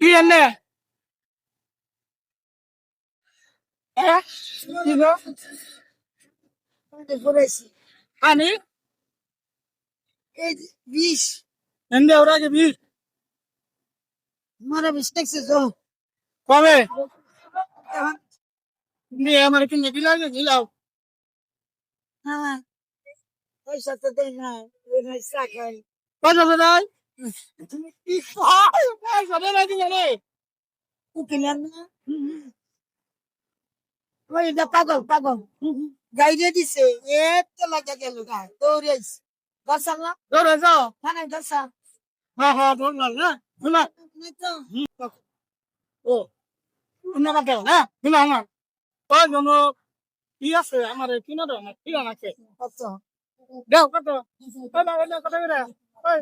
কি এনে কি গো পানি বিষ এনে ওরা কি বিষ মারা বিষ দেখছে তো কবে নিয়ে আমার কিনে দিলাও হ্যাঁ পয়সা তো দেয় না চা খাই পয়সা তো নাই পয়সা তো নাই দিলে উকিলেন না ওই এটা পাগল পাগল গাইডে দিছে এত লাগা গেল গা দৌড়াইছে দর্শন না ধরে যাও থানায় দর্শন হ্যাঁ ধরলাম না শোনা তো ও অন্য কেউ না শোনা আমার ওই জন্য কি আছে আমার কিনা দাও না ঠিক আছে কত দাও কত কত করে ওই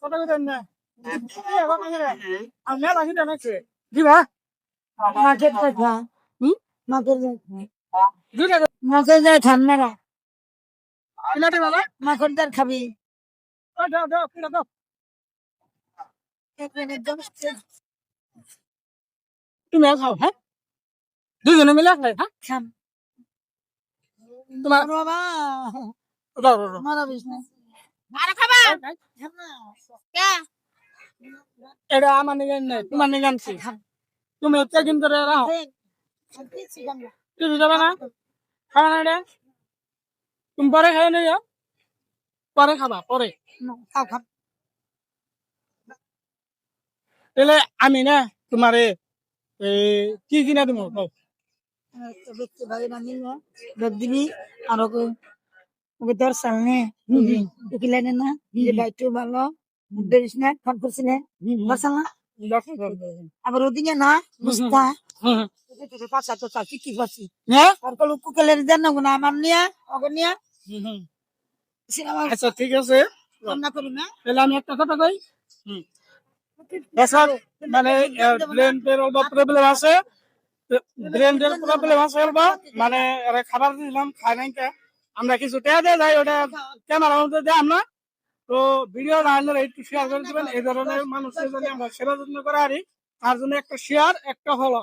কত করে না আমি মেলা হিটা নাকি দিবা মাকে দেখা মাকে দুটা মাকে যায় ঠান্ডা কিনা দিবা না মাখন তার খাবি দাও কিনা দাও এক মিনিট দশ তুমি খাও হ্যাঁ দুজনে মিলে খাই হ্যাঁ খাম তোমার বাবা দাও মারা বিষ না আরে খাবা খাম না কে এটা আমার নিগান নাই তোমার নিগান ছি তুমি হচ্ছে কিন্তু রাও তুমি যাবে না খাওয়া না রে তুমি পরে খাই নাই পরে খাবা পরে খাও খাম তাহলে আমি না তোমারে কি কিনা দিব দেখতে ভাই না নিল বেদ দিবি আর ওকে দর্শন নে উকিলে না যে বাইটু ভালো দেরিস না ফোন করছিল দর্শন না আবার ওদিকে না বুঝতা পাশা তো চাষি কি করছি হ্যাঁ আর কল উকিলের দেন না আমার নিয়ে ওকে নিয়ে সিনেমা আচ্ছা ঠিক আছে রান্না করি না তাহলে আমি একটা কথা কই এসব মানে ব্রেনের প্রবলেম আছে ব্রেনের প্রবলেম আছে বা মানে খাবার দিলাম খাই নাই আমরা কিছু টেয়া দিয়ে যাই ওটা ক্যামেরা মধ্যে দেয় আমরা তো ভিডিও রাখলে একটু শেয়ার করে দেবেন এই ধরনের মানুষের জন্য আমরা সেবা যত্ন করে আরি তার জন্য একটা শেয়ার একটা হলো